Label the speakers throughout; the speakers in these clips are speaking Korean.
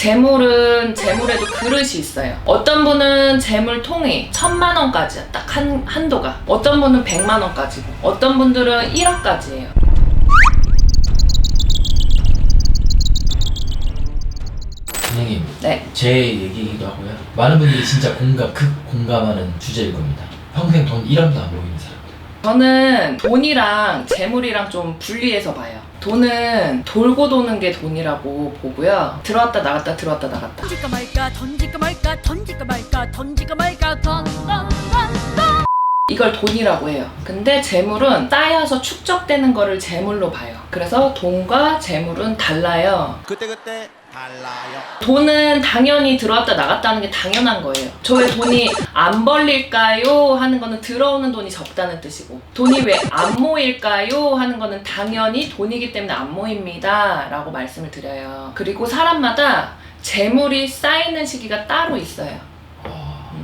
Speaker 1: 재물은 재물에도 그릇이 있어요. 어떤 분은 재물통이 1000만 원까지야. 딱 한도가. 어떤 분은 100만 원까지고, 어떤 분들은 1억까지예요.
Speaker 2: 선생님,
Speaker 1: 네.
Speaker 2: 제 얘기이기도 하고요. 많은 분들이 진짜 공감하는 주제일 겁니다. 평생 돈 1원도 안 모이는 사람들.
Speaker 1: 저는 돈이랑 재물이랑 좀 분리해서 봐요. 돈은 돌고 도는 게 돈이라고 보고요. 들어왔다 나갔다 들어왔다 나갔다.
Speaker 3: 던질까 말까 던질까 말까 던질까 말까 던질까 말까 던던던던.
Speaker 1: 이걸 돈이라고 해요. 근데 재물은 쌓여서 축적되는 거를 재물로 봐요. 그래서 돈과 재물은 달라요.
Speaker 4: 그때그때 달라요.
Speaker 1: 돈은 당연히 들어왔다 나갔다 하는 게 당연한 거예요. 저 왜 돈이 안 벌릴까요? 하는 거는 들어오는 돈이 적다는 뜻이고, 돈이 왜 안 모일까요? 하는 거는 당연히 돈이기 때문에 안 모입니다 라고 말씀을 드려요. 그리고 사람마다 재물이 쌓이는 시기가 따로 있어요.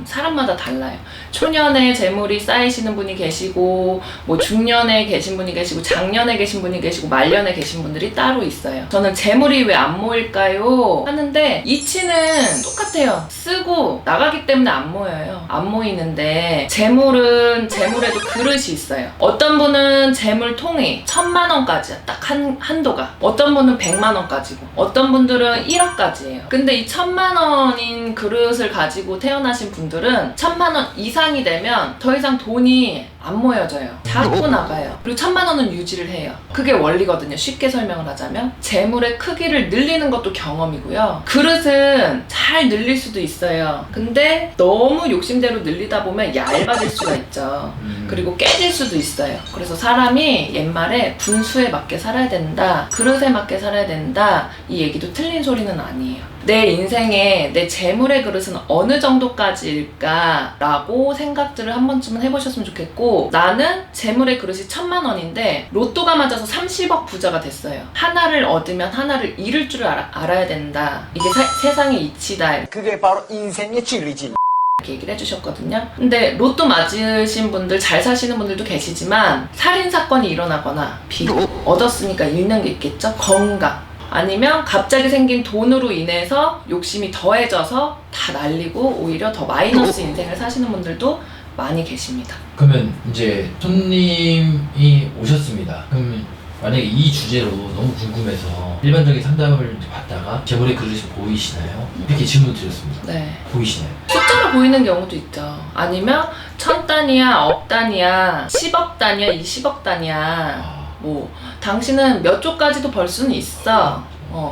Speaker 1: 사람마다 달라요. 초년에 재물이 쌓이시는 분이 계시고, 뭐 중년에 계신 분이 계시고, 장년에 계신 분이 계시고, 말년에 계신 분들이 따로 있어요. 저는 재물이 왜 안 모일까요? 하는데 이치는 똑같아요. 쓰고 나가기 때문에 안 모여요. 안 모이는데 재물은 재물에도 그릇이 있어요. 어떤 분은 재물통이 1000만 원까지야. 딱 한도가. 어떤 분은 100만 원까지고, 어떤 분들은 1억까지예요. 근데 이 1000만 원인 그릇을 가지고 태어나신 분들은 1000만 원 이상이 되면 더 이상 돈이 안 모여져요. 자꾸 나가요. 그리고 1000만 원은 유지를 해요. 그게 원리거든요. 쉽게 설명을 하자면 재물의 크기를 늘리는 것도 경험이고요. 그릇은 잘 늘릴 수도 있어요. 근데 너무 욕심대로 늘리다 보면 얇아질 수가 있죠. 그리고 깨질 수도 있어요. 그래서 사람이 옛말에 분수에 맞게 살아야 된다, 그릇에 맞게 살아야 된다, 이 얘기도 틀린 소리는 아니에요. 내 인생에 내 재물의 그릇은 어느 정도까지일까 라고 생각들을 한 번쯤은 해보셨으면 좋겠고, 나는 재물의 그릇이 1000만 원인데 로또가 맞아서 30억 부자가 됐어요. 하나를 얻으면 하나를 잃을 줄 알아야 된다. 이게 세상의 이치다.
Speaker 4: 그게 바로 인생의 진리지.
Speaker 1: 이렇게 얘기를 해주셨거든요. 근데 로또 맞으신 분들, 잘 사시는 분들도 계시지만 살인사건이 일어나거나 비극, 얻었으니까 잃는 게 있겠죠? 건강, 아니면 갑자기 생긴 돈으로 인해서 욕심이 더해져서 다 날리고 오히려 더 마이너스 인생을 사시는 분들도 많이 계십니다.
Speaker 2: 그러면 이제 손님이 오셨습니다. 그럼 만약에 이 주제로 너무 궁금해서 일반적인 상담을 받다가 재물의 그릇이 보이시나요? 이렇게 질문 드렸습니다.
Speaker 1: 네.
Speaker 2: 보이시나요?
Speaker 1: 숫자로 보이는 경우도 있죠. 아니면 1000단이야, 억단이야, 10억 단이야, 20억 단이야. 뭐 당신은 몇 조까지도 벌 수는 있어.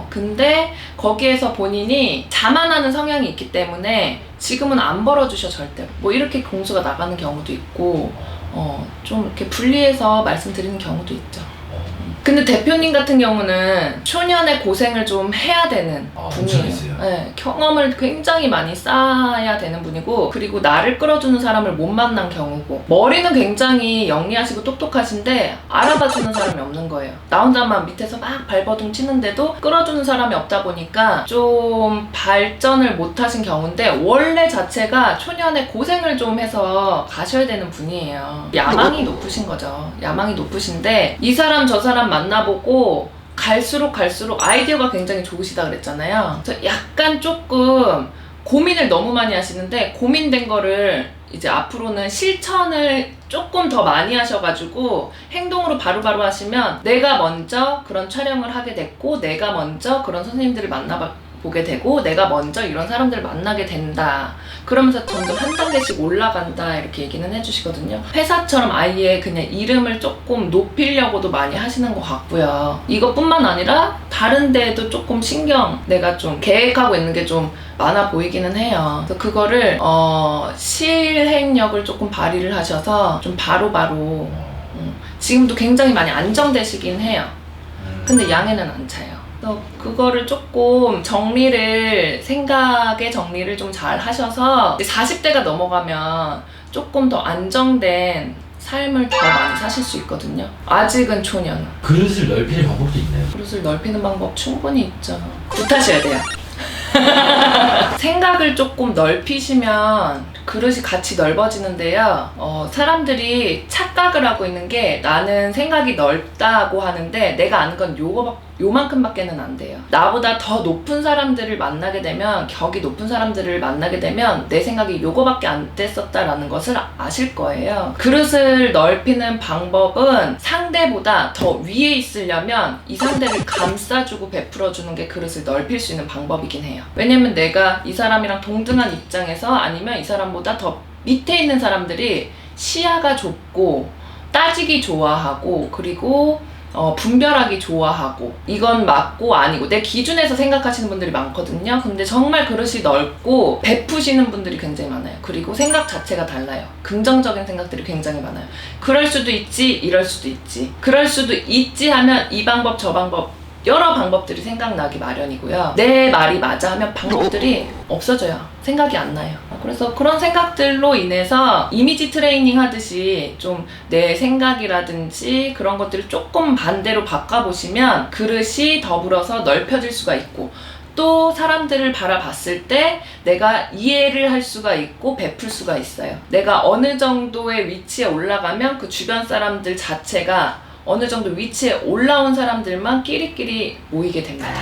Speaker 1: 근데 거기에서 본인이 자만하는 성향이 있기 때문에 지금은 안 벌어주셔 절대로. 뭐 이렇게 공수가 나가는 경우도 있고, 좀 이렇게 분리해서 말씀드리는 경우도 있죠. 근데 대표님 같은 경우는 초년에 고생을 좀 해야 되는 분이에요.
Speaker 2: 엄청 했어요.
Speaker 1: 네, 경험을 굉장히 많이 쌓아야 되는 분이고, 그리고 나를 끌어주는 사람을 못 만난 경우고, 머리는 굉장히 영리하시고 똑똑하신데 알아봐주는 사람이 없는 거예요. 나 혼자만 밑에서 막 발버둥 치는데도 끌어주는 사람이 없다 보니까 좀 발전을 못 하신 경우인데, 원래 자체가 초년에 고생을 좀 해서 가셔야 되는 분이에요. 야망이 높으신 거죠. 야망이 높으신데 이 사람 저 사람 만나보고 갈수록 아이디어가 굉장히 좋으시다 그랬잖아요. 그래서 약간 조금 고민을 너무 많이 하시는데, 고민된 거를 이제 앞으로는 실천을 조금 더 많이 하셔가지고 행동으로 바로바로 하시면, 내가 먼저 그런 촬영을 하게 됐고, 내가 먼저 그런 선생님들을 만나보게 되고, 내가 먼저 이런 사람들을 만나게 된다. 그러면서 점점 한 단계씩 올라간다, 이렇게 얘기는 해주시거든요. 회사처럼 아예 그냥 이름을 조금 높이려고도 많이 하시는 것 같고요. 이것뿐만 아니라 다른 데에도 조금 내가 좀 계획하고 있는 게 좀 많아 보이기는 해요. 그래서 그거를 실행력을 조금 발휘를 하셔서 좀 바로바로 지금도 굉장히 많이 안정되시긴 해요. 근데 양해는 안 차요. 그래서 그거를 조금 생각의 정리를 좀 잘 하셔서 40대가 넘어가면 조금 더 안정된 삶을 더 많이 사실 수 있거든요. 아직은 초년.
Speaker 2: 그릇을 넓히는 방법도 있나요?
Speaker 1: 그릇을 넓히는 방법 충분히 있죠. 굿하셔야 돼요. 생각을 조금 넓히시면 그릇이 같이 넓어지는데요. 사람들이 착각을 하고 있는 게, 나는 생각이 넓다고 하는데 내가 아는 건 요만큼밖에는 안 돼요. 나보다 더 높은 사람들을 만나게 되면, 격이 높은 사람들을 만나게 되면 내 생각이 요거밖에 안 됐었다라는 것을 아실 거예요. 그릇을 넓히는 방법은 상대보다 더 위에 있으려면 이 상대를 감싸주고 베풀어주는 게 그릇을 넓힐 수 있는 방법이긴 해요. 왜냐면 내가 이 사람이랑 동등한 입장에서, 아니면 이 사람보다 더 밑에 있는 사람들이 시야가 좁고 따지기 좋아하고, 그리고 분별하기 좋아하고, 이건 맞고 아니고 내 기준에서 생각하시는 분들이 많거든요. 근데 정말 그릇이 넓고 베푸시는 분들이 굉장히 많아요. 그리고 생각 자체가 달라요. 긍정적인 생각들이 굉장히 많아요. 그럴 수도 있지, 이럴 수도 있지. 그럴 수도 있지 하면 이 방법 저 방법 여러 방법들이 생각나기 마련이고요. 내 말이 맞아 하면 방법들이 없어져요. 생각이 안 나요. 그래서 그런 생각들로 인해서 이미지 트레이닝 하듯이 좀 내 생각이라든지 그런 것들을 조금 반대로 바꿔보시면 그릇이 더불어서 넓혀질 수가 있고, 또 사람들을 바라봤을 때 내가 이해를 할 수가 있고 베풀 수가 있어요. 내가 어느 정도의 위치에 올라가면 그 주변 사람들 자체가 어느 정도 위치에 올라온 사람들만 끼리끼리 모이게 됩니다.